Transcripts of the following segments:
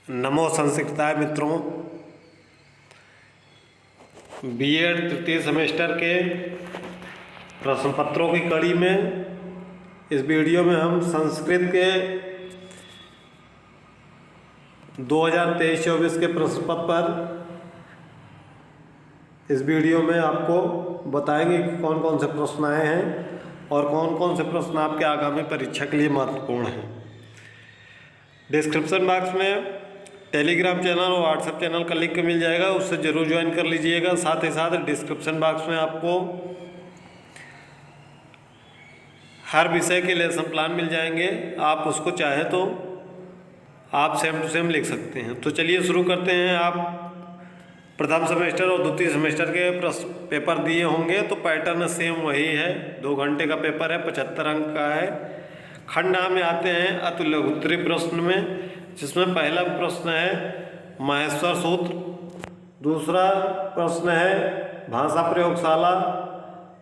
नमो संस्कृताय मित्रों, बीएड तृतीय सेमेस्टर के प्रश्न पत्रों की कड़ी में इस वीडियो में हम संस्कृत के 2023-24 के प्रश्न पत्र पर इस वीडियो में आपको बताएंगे कि कौन कौन से प्रश्न आए हैं और कौन कौन से प्रश्न आपके आगामी परीक्षा के लिए महत्वपूर्ण हैं। डिस्क्रिप्शन बॉक्स में टेलीग्राम चैनल और व्हाट्सएप चैनल का लिंक मिल जाएगा, उससे ज़रूर ज्वाइन कर लीजिएगा। साथ ही साथ डिस्क्रिप्शन बॉक्स में आपको हर विषय के लेसन प्लान मिल जाएंगे, आप उसको चाहे तो आप सेम टू सेम लिख सकते हैं। तो चलिए शुरू करते हैं। आप प्रथम सेमेस्टर और द्वितीय सेमेस्टर के प्रश्न पेपर दिए होंगे, तो पैटर्न सेम वही है। 2 घंटे का पेपर है, 75 अंक का है। खंड में आते हैं अति लघुत्तरी प्रश्न में, जिसमें पहला प्रश्न है माहेश्वर सूत्र, दूसरा प्रश्न है भाषा प्रयोगशाला,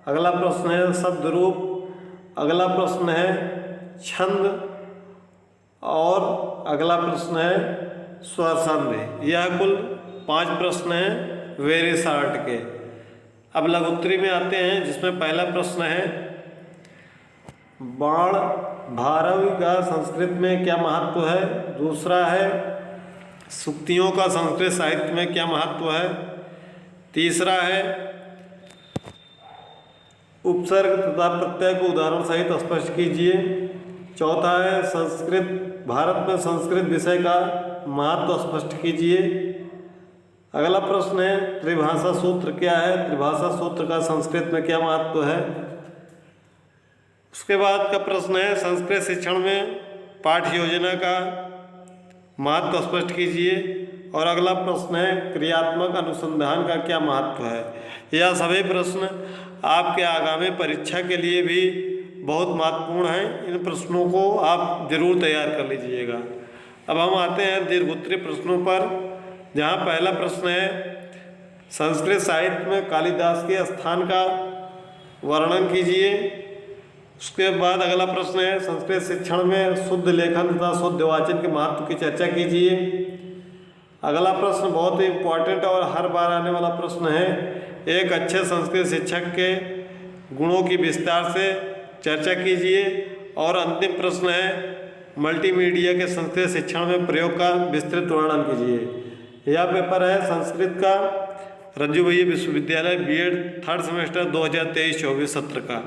अगला प्रश्न है शब्द रूप, अगला प्रश्न है छंद और अगला प्रश्न है स्वर संधि। यह कुल 5 प्रश्न हैं वेरी शॉर्ट के। अब लघुत्तरी में आते हैं, जिसमें पहला प्रश्न है बाण भारवी का संस्कृत में क्या महत्व है, दूसरा है सूक्तियों का संस्कृत साहित्य में क्या महत्व है, तीसरा है उपसर्ग तथा प्रत्यय को उदाहरण सहित स्पष्ट कीजिए, चौथा है संस्कृत भारत में संस्कृत विषय का महत्व स्पष्ट कीजिए। अगला प्रश्न है त्रिभाषा सूत्र क्या है, त्रिभाषा सूत्र का संस्कृत में क्या महत्व है। उसके बाद का प्रश्न है संस्कृत शिक्षण में पाठ्य योजना का महत्व स्पष्ट कीजिए, और अगला प्रश्न है क्रियात्मक अनुसंधान का क्या महत्व है। यह सभी प्रश्न आपके आगामी परीक्षा के लिए भी बहुत महत्वपूर्ण हैं। इन प्रश्नों को आप जरूर तैयार कर लीजिएगा। अब हम आते हैं दीर्घोत्तरी प्रश्नों पर, जहाँ पहला प्रश्न है संस्कृत साहित्य में कालिदास के स्थान का वर्णन कीजिए। उसके बाद अगला प्रश्न है संस्कृत शिक्षण में शुद्ध लेखन तथा शुद्ध वाचन के महत्व की चर्चा कीजिए। अगला प्रश्न बहुत ही इम्पोर्टेंट और हर बार आने वाला प्रश्न है, एक अच्छे संस्कृत शिक्षक के गुणों की विस्तार से चर्चा कीजिए। और अंतिम प्रश्न है मल्टीमीडिया के संस्कृत शिक्षण में प्रयोग का विस्तृत वर्णन कीजिए। यह पेपर है संस्कृत का रज्जू भैया विश्वविद्यालय बीएड 3rd सेमेस्टर 2023-24 सत्र का।